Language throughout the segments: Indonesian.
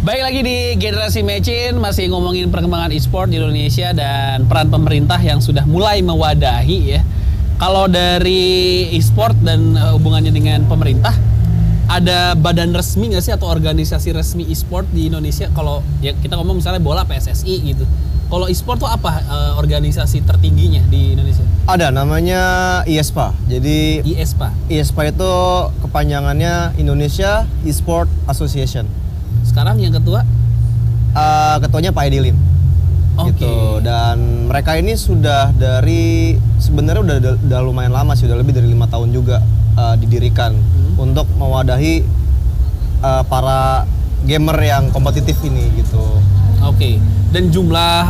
Baik lagi di Generasi Mecin, masih ngomongin perkembangan e-sport di Indonesia dan peran pemerintah yang sudah mulai mewadahi ya. Kalau dari e-sport dan hubungannya dengan pemerintah, ada badan resmi nggak sih atau organisasi resmi e-sport di Indonesia? Kalau ya kita ngomong misalnya bola PSSI gitu. Kalau e-sport tuh apa organisasi tertingginya di Indonesia? Ada, namanya IESPA. Jadi IESPA itu kepanjangannya Indonesia E-Sport Association. Sekarang yang ketua? Ketuanya Pak Edi Lim. Oke. Gitu. Dan mereka ini sudah dari sebenarnya udah lumayan lama sih, udah lebih dari 5 tahun juga didirikan untuk mewadahi para gamer yang kompetitif ini gitu. Oke. Dan jumlah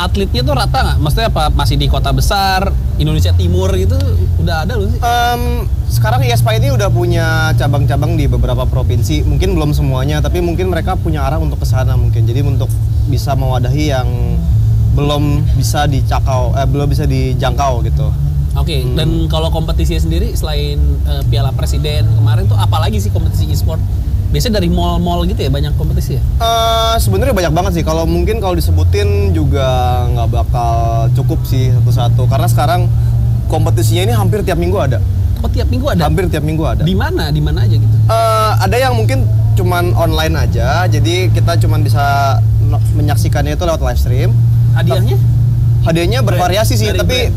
atletnya tuh rata nggak? Maksudnya apa? Masih di kota besar, Indonesia Timur gitu udah ada loh sih? Sekarang IESPA ini udah punya cabang-cabang di beberapa provinsi. Mungkin belum semuanya, tapi mungkin mereka punya arah untuk ke sana mungkin. Jadi untuk bisa mewadahi yang belum bisa dijangkau gitu. Oke. Dan kalau kompetisinya sendiri selain Piala Presiden kemarin tuh apalagi sih kompetisi e-sport? Biasanya dari mall-mall gitu ya, banyak kompetisi ya? Sebenarnya banyak banget sih. Kalau disebutin juga nggak bakal cukup sih satu-satu. Karena sekarang kompetisinya ini hampir tiap minggu ada. Oh, tiap minggu ada? Hampir tiap minggu ada. Di mana? Di mana aja gitu? Ada yang mungkin cuman online aja. Jadi kita cuman bisa menyaksikannya itu lewat live stream. Hadiahnya? Hadiahnya bervariasi sih, tapi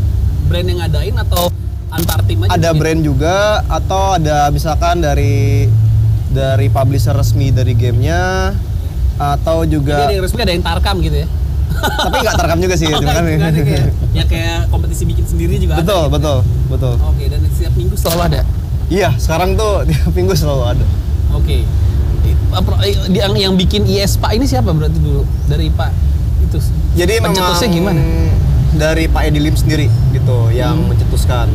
brand yang ngadain atau antar tim aja? Ada brand juga, atau ada misalkan dari publisher resmi dari gamenya, atau juga jadi ada yang resmi, ada yang tarkam gitu ya. Tapi nggak tarkam juga sih. Kayak kompetisi bikin sendiri juga betul, ada. Betul. Oke, dan setiap minggu selalu ada. Iya, sekarang tuh tiap minggu selalu ada. Oke. Yang bikin IESPA ini siapa berarti dulu? Dari Pak itu. Jadi pencetusnya gimana? Dari Pak Edi Lim sendiri gitu yang mencetuskan,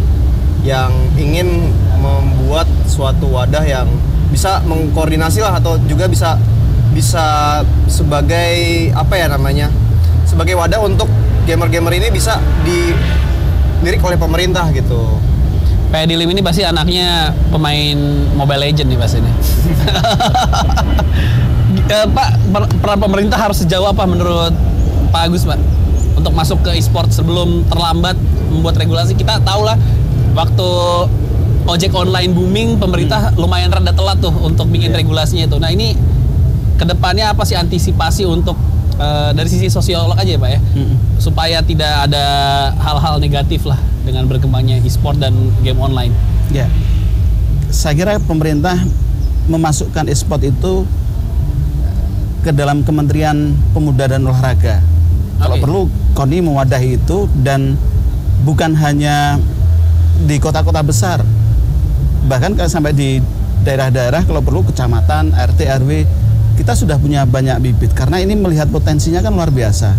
yang ingin membuat suatu wadah yang bisa mengkoordinasi lah, atau juga bisa sebagai apa ya namanya, sebagai wadah untuk gamer-gamer ini bisa dilirik oleh pemerintah gitu. Pak Edi Lim ini pasti anaknya pemain Mobile Legends nih pasti ini. Pak, peran pemerintah harus sejauh apa menurut Pak Agus, Pak, untuk masuk ke e-sport sebelum terlambat membuat regulasi? Kita tahu lah waktu ojek online booming, pemerintah lumayan rada telat tuh untuk bikin regulasinya itu. Nah ini kedepannya apa sih antisipasi untuk dari sisi sosiolog aja ya Pak ya, supaya tidak ada hal-hal negatif lah dengan berkembangnya e-sport dan game online? Ya, saya kira pemerintah memasukkan e-sport itu ke dalam Kementerian Pemuda dan Olahraga. Kalau perlu KONI mewadahi itu, dan bukan hanya di kota-kota besar, bahkan sampai di daerah-daerah, kalau perlu kecamatan, RT, RW, kita sudah punya banyak bibit. Karena ini melihat potensinya kan luar biasa.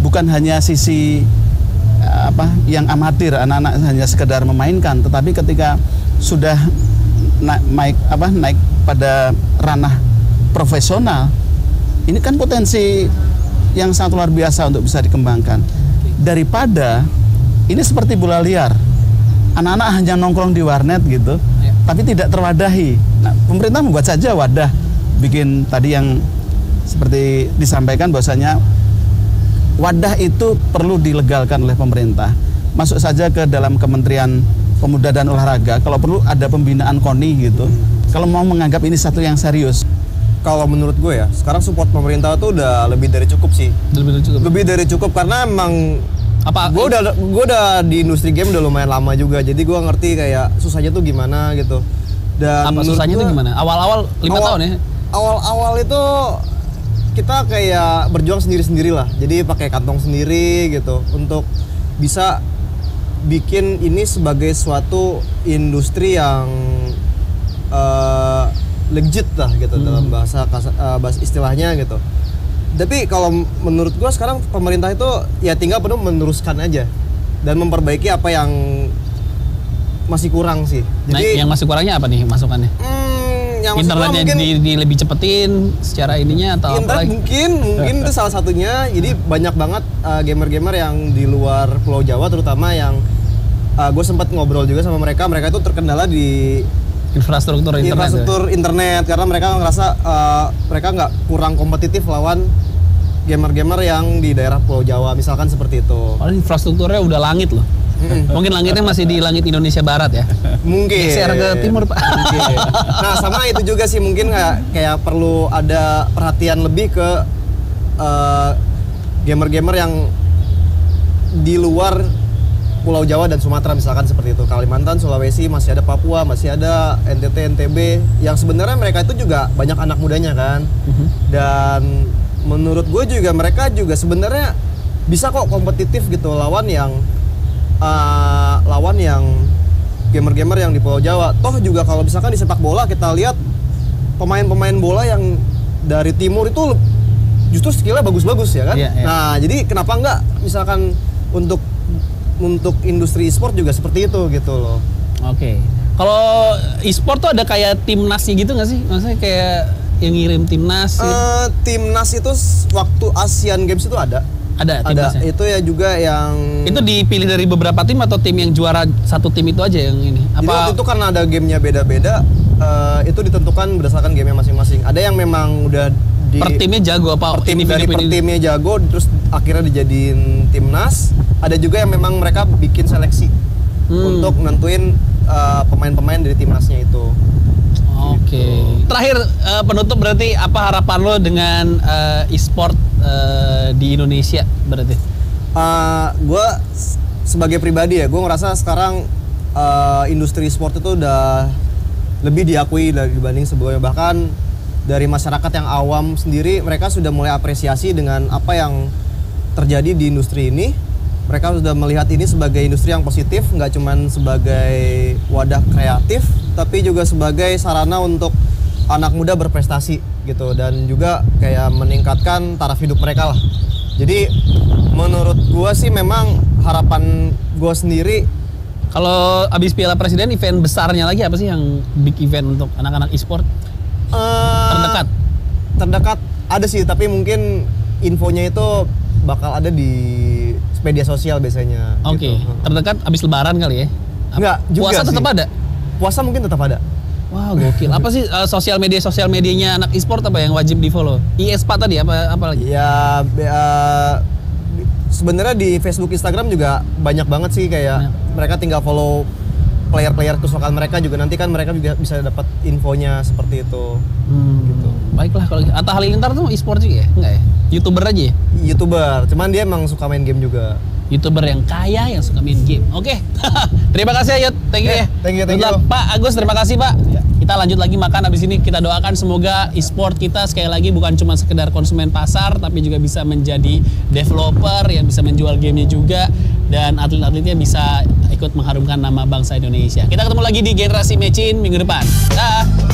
Bukan hanya sisi yang amatir, anak-anak hanya sekedar memainkan, tetapi ketika sudah naik pada ranah profesional, ini kan potensi yang sangat luar biasa untuk bisa dikembangkan. Daripada ini seperti bola liar, anak-anak hanya nongkrong di warnet gitu, tapi tidak terwadahi. Nah, pemerintah membuat saja wadah, bikin tadi yang seperti disampaikan bahwasanya wadah itu perlu dilegalkan oleh pemerintah. Masuk saja ke dalam Kementerian Pemuda dan Olahraga, kalau perlu ada pembinaan KONI gitu. Kalau mau menganggap ini satu yang serius. Kalau menurut gue ya, sekarang support pemerintah tuh udah lebih dari cukup sih. Lebih dari cukup karena emang gue udah di industri game udah lumayan lama juga, jadi gue ngerti kayak susahnya tuh gimana gitu. Dan apa susahnya tuh gimana? Awal-awal 5 tahun ya? Awal-awal itu kita kayak berjuang sendiri-sendiri lah. Jadi pakai kantong sendiri gitu untuk bisa bikin ini sebagai suatu industri yang legit lah gitu dalam bahasa istilahnya gitu. Tapi kalau menurut gua sekarang pemerintah itu ya tinggal penuh meneruskan aja dan memperbaiki apa yang masih kurang sih. Jadi nah, yang masih kurangnya apa nih masukannya? Yang internetnya di lebih cepetin secara ininya atau apa lagi? Mungkin itu salah satunya. Jadi banyak banget gamer-gamer yang di luar Pulau Jawa terutama yang gue sempat ngobrol juga sama mereka itu terkendala di infrastruktur internet. Infrastruktur internet karena mereka ngerasa mereka nggak kurang kompetitif lawan gamer-gamer yang di daerah Pulau Jawa misalkan seperti itu. Padahal infrastrukturnya udah langit loh. Mungkin langitnya masih di langit Indonesia Barat ya. Mungkin. Geser ke timur, Pak. Mungkin. Nah, sama itu juga sih mungkin kayak perlu ada perhatian lebih ke gamer-gamer yang di luar Pulau Jawa dan Sumatera misalkan seperti itu. Kalimantan, Sulawesi, masih ada Papua, masih ada NTT, NTB yang sebenarnya mereka itu juga banyak anak mudanya kan. Dan menurut gue juga mereka juga sebenarnya bisa kok kompetitif gitu lawan yang gamer-gamer yang di Pulau Jawa. Toh juga kalau misalkan di sepak bola kita lihat pemain-pemain bola yang dari timur itu justru skillnya bagus-bagus ya kan. Nah jadi kenapa enggak misalkan untuk industri e-sport juga seperti itu gitu loh. Oke. Kalau e-sport tuh ada kayak timnasnya gitu nggak sih? Maksudnya kayak yang ngirim timnas? Timnas itu waktu Asian Games itu ada. Ada timnasnya? Itu ya juga yang... Itu dipilih dari beberapa tim atau tim yang juara satu tim itu aja yang ini? Jadi waktu itu karena ada gamenya beda-beda, itu ditentukan berdasarkan gamenya masing-masing. Ada yang memang udah per timnya jago apa? Per timnya jago, terus akhirnya dijadiin timnas. Ada juga yang memang mereka bikin seleksi untuk nentuin pemain-pemain dari timnasnya itu. Oke. Terakhir penutup berarti apa harapan lo dengan e-sport di Indonesia berarti? Gue sebagai pribadi ya, gue ngerasa sekarang industri e-sport itu udah lebih diakui dibanding sebelumnya. Bahkan dari masyarakat yang awam sendiri, mereka sudah mulai apresiasi dengan apa yang terjadi di industri ini. Mereka sudah melihat ini sebagai industri yang positif, nggak cuma sebagai wadah kreatif, tapi juga sebagai sarana untuk anak muda berprestasi gitu, dan juga kayak meningkatkan taraf hidup mereka lah. Jadi menurut gua sih memang harapan gua sendiri, kalau abis Piala Presiden event besarnya lagi apa sih yang big event untuk anak-anak e-sport? Terdekat ada sih, tapi mungkin infonya itu bakal ada di media sosial biasanya. Oke. Gitu. Terdekat abis Lebaran kali ya? Enggak juga. Puasa tetap ada? Puasa mungkin tetap ada. Wah, gokil. Apa sih sosial medianya anak e-sport apa yang wajib di follow? ISPA tadi apa lagi? Ya sebenarnya di Facebook, Instagram juga banyak banget sih kayak mereka tinggal follow player-player kesukaan mereka juga, nanti kan mereka juga bisa dapat infonya seperti itu. Gitu. Baiklah kalau Atta Halilintar tuh e-sport juga ya? Enggak ya? YouTuber aja ya? YouTuber, cuman dia emang suka main game juga. YouTuber yang kaya yang suka main game. Oke. Terima kasih Ayut. Thank you ya. Thank you. Pak Agus, terima kasih Pak. Kita lanjut lagi makan abis ini. Kita doakan semoga e-sport kita sekali lagi bukan cuma sekedar konsumen pasar, tapi juga bisa menjadi developer yang bisa menjual gamenya juga, dan atlet-atletnya bisa ikut mengharumkan nama bangsa Indonesia. Kita ketemu lagi di Generasi Mecin minggu depan. Dah.